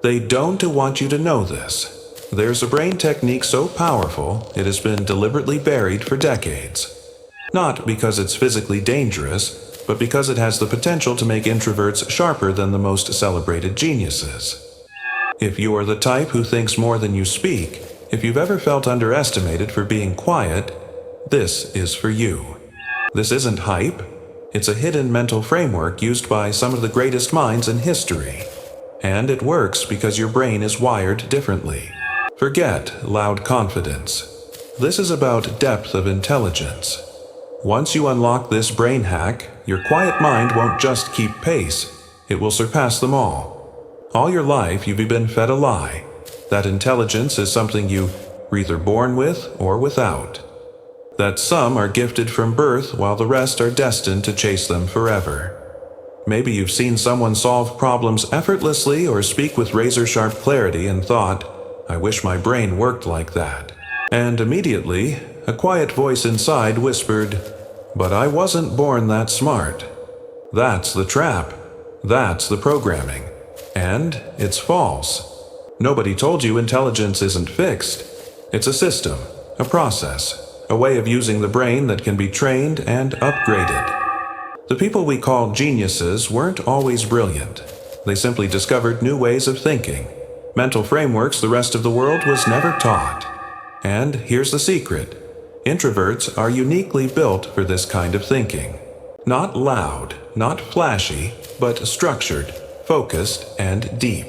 They don't want you to know this. There's a brain technique so powerful it has been deliberately buried for decades. Not because it's physically dangerous, but because it has the potential to make introverts sharper than the most celebrated geniuses. If you are the type who thinks more than you speak, if you've ever felt underestimated for being quiet, this is for you. This isn't hype. It's a hidden mental framework used by some of the greatest minds in history. And it works because your brain is wired differently. Forget loud confidence. This is about depth of intelligence. Once you unlock this brain hack, your quiet mind won't just keep pace, it will surpass them all. All your life you've been fed a lie. That intelligence is something you're either born with or without. That some are gifted from birth while the rest are destined to chase them forever. Maybe you've seen someone solve problems effortlessly or speak with razor-sharp clarity and thought, I wish my brain worked like that. And immediately, a quiet voice inside whispered, but I wasn't born that smart. That's the trap. That's the programming. And it's false. Nobody told you intelligence isn't fixed. It's a system, a process, a way of using the brain that can be trained and upgraded. The people we call geniuses weren't always brilliant. They simply discovered new ways of thinking, mental frameworks the rest of the world was never taught. And here's the secret. Introverts are uniquely built for this kind of thinking. Not loud, not flashy, but structured, focused, and deep.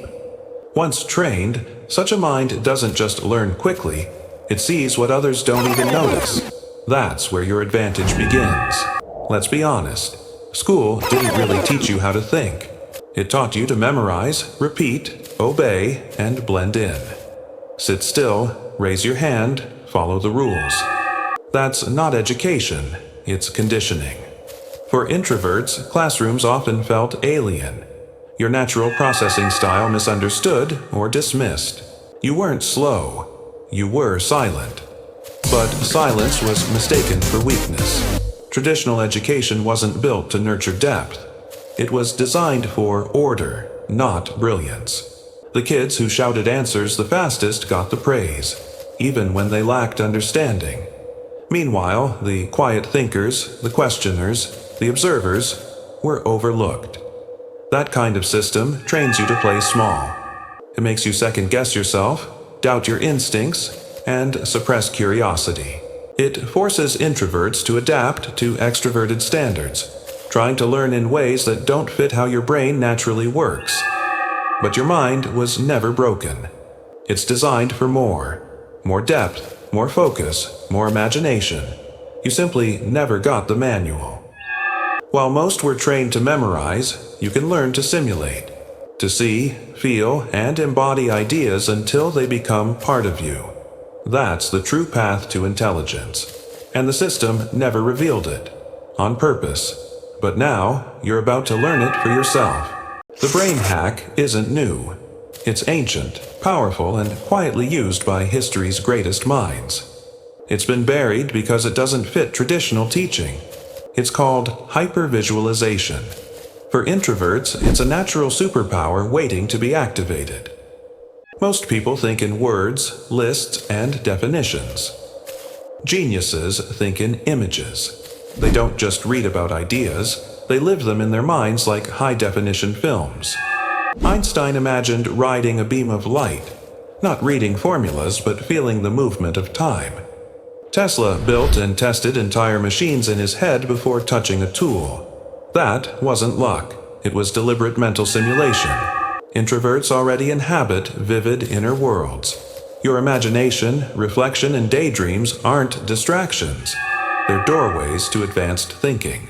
Once trained, such a mind doesn't just learn quickly, it sees what others don't even notice. That's where your advantage begins. Let's be honest, school didn't really teach you how to think. It taught you to memorize, repeat, obey, and blend in. Sit still, raise your hand, follow the rules. That's not education, it's conditioning. For introverts, classrooms often felt alien. Your natural processing style misunderstood or dismissed. You weren't slow, you were silent. But silence was mistaken for weakness. Traditional education wasn't built to nurture depth. It was designed for order, not brilliance. The kids who shouted answers the fastest got the praise, even when they lacked understanding. Meanwhile, the quiet thinkers, the questioners, the observers were overlooked. That kind of system trains you to play small. It makes you second-guess yourself, doubt your instincts, and suppress curiosity. It forces introverts to adapt to extroverted standards, trying to learn in ways that don't fit how your brain naturally works. But your mind was never broken. It's designed for more depth, more focus, more imagination. You simply never got the manual. While most were trained to memorize, you can learn to simulate, to see, feel, and embody ideas until they become part of you. That's the true path to intelligence. And the system never revealed it, on purpose. But now, you're about to learn it for yourself. The brain hack isn't new. It's ancient, powerful, and quietly used by history's greatest minds. It's been buried because it doesn't fit traditional teaching. It's called hypervisualization. For introverts, it's a natural superpower waiting to be activated. Most people think in words, lists, and definitions. Geniuses think in images. They don't just read about ideas, they live them in their minds like high-definition films. Einstein imagined riding a beam of light, not reading formulas but feeling the movement of time. Tesla built and tested entire machines in his head before touching a tool. That wasn't luck, it was deliberate mental simulation. Introverts already inhabit vivid inner worlds. Your imagination, reflection, and daydreams aren't distractions. They're doorways to advanced thinking.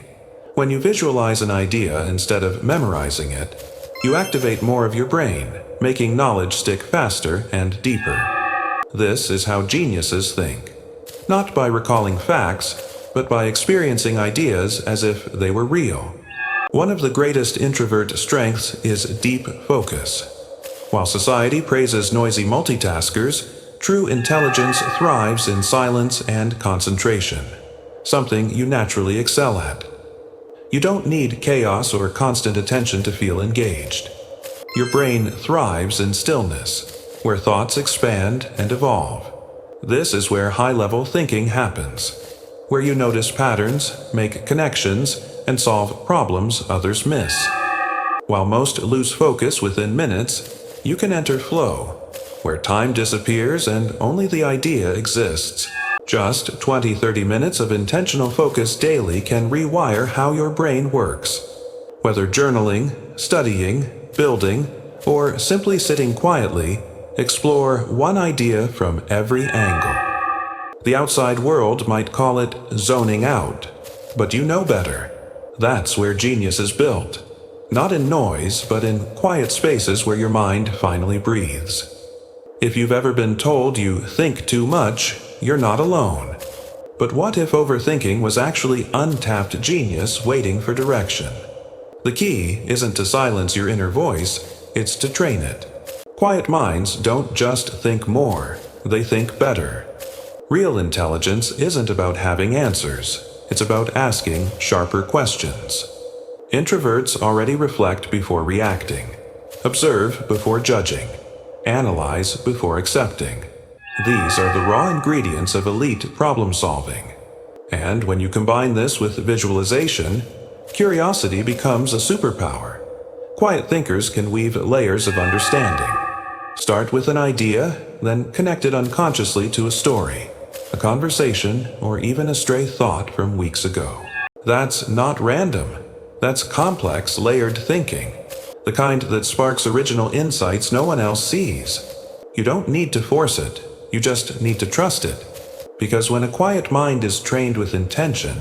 When you visualize an idea instead of memorizing it, you activate more of your brain, making knowledge stick faster and deeper. This is how geniuses think. Not by recalling facts, but by experiencing ideas as if they were real. One of the greatest introvert strengths is deep focus. While society praises noisy multitaskers, true intelligence thrives in silence and concentration, something you naturally excel at. You don't need chaos or constant attention to feel engaged. Your brain thrives in stillness, where thoughts expand and evolve. This is where high-level thinking happens, where you notice patterns, make connections, and solve problems others miss. While most lose focus within minutes, you can enter flow, where time disappears and only the idea exists. Just 20-30 minutes of intentional focus daily can rewire how your brain works. Whether journaling, studying, building, or simply sitting quietly, explore one idea from every angle. The outside world might call it zoning out, but you know better. That's where genius is built. Not in noise, but in quiet spaces where your mind finally breathes. If you've ever been told you think too much, you're not alone. But what if overthinking was actually untapped genius waiting for direction? The key isn't to silence your inner voice, it's to train it. Quiet minds don't just think more, they think better. Real intelligence isn't about having answers, it's about asking sharper questions. Introverts already reflect before reacting, observe before judging, analyze before accepting. These are the raw ingredients of elite problem solving. And when you combine this with visualization, curiosity becomes a superpower. Quiet thinkers can weave layers of understanding. Start with an idea, then connect it unconsciously to a story, a conversation, or even a stray thought from weeks ago. That's not random. That's complex, layered thinking, the kind that sparks original insights no one else sees. You don't need to force it, you just need to trust it. Because when a quiet mind is trained with intention,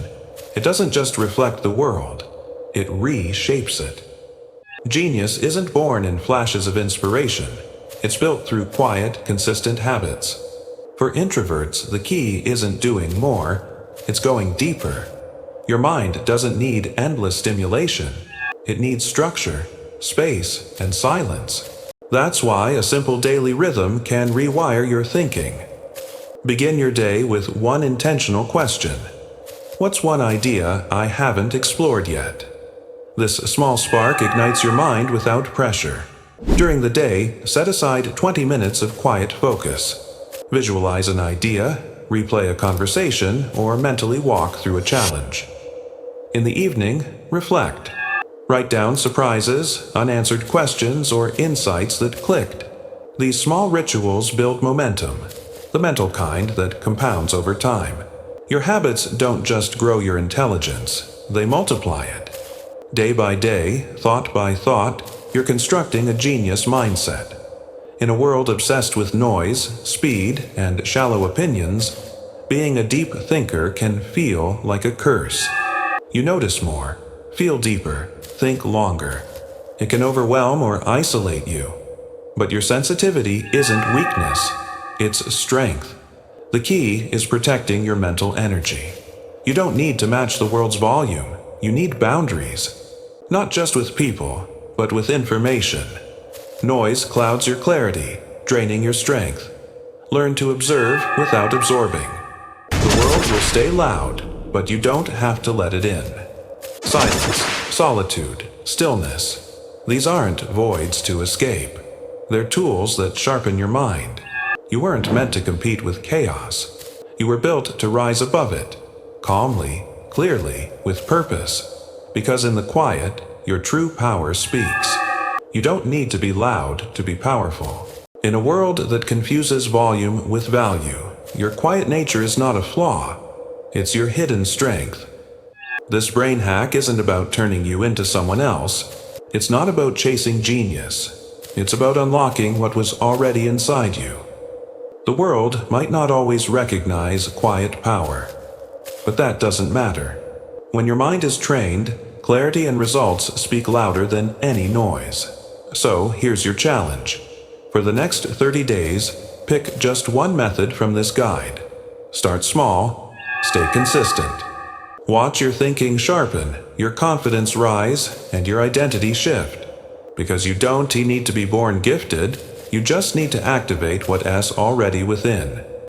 it doesn't just reflect the world, it reshapes it. Genius isn't born in flashes of inspiration, it's built through quiet, consistent habits. For introverts, the key isn't doing more, it's going deeper. Your mind doesn't need endless stimulation. It needs structure, space, and silence. That's why a simple daily rhythm can rewire your thinking. Begin your day with one intentional question. What's one idea I haven't explored yet? This small spark ignites your mind without pressure. During the day, set aside 20 minutes of quiet focus. Visualize an idea, replay a conversation, or mentally walk through a challenge. In the evening, reflect. Write down surprises, unanswered questions, or insights that clicked. These small rituals build momentum, the mental kind that compounds over time. Your habits don't just grow your intelligence, they multiply it. Day by day, thought by thought, you're constructing a genius mindset. In a world obsessed with noise, speed, and shallow opinions, being a deep thinker can feel like a curse. You notice more, feel deeper, think longer. It can overwhelm or isolate you. But your sensitivity isn't weakness, it's strength. The key is protecting your mental energy. You don't need to match the world's volume, you need boundaries. Not just with people, but with information. Noise clouds your clarity, draining your strength. Learn to observe without absorbing. The world will stay loud, but you don't have to let it in. Silence, solitude, stillness. These aren't voids to escape. They're tools that sharpen your mind. You weren't meant to compete with chaos. You were built to rise above it, calmly, clearly, with purpose. Because in the quiet, your true power speaks. You don't need to be loud to be powerful. In a world that confuses volume with value, your quiet nature is not a flaw. It's your hidden strength. This brain hack isn't about turning you into someone else. It's not about chasing genius. It's about unlocking what was already inside you. The world might not always recognize quiet power, but that doesn't matter. When your mind is trained, clarity and results speak louder than any noise. So here's your challenge. For the next 30 days, pick just one method from this guide. Start small, stay consistent. Watch your thinking sharpen, your confidence rise, and your identity shift. Because you don't need to be born gifted, you just need to activate what is already within.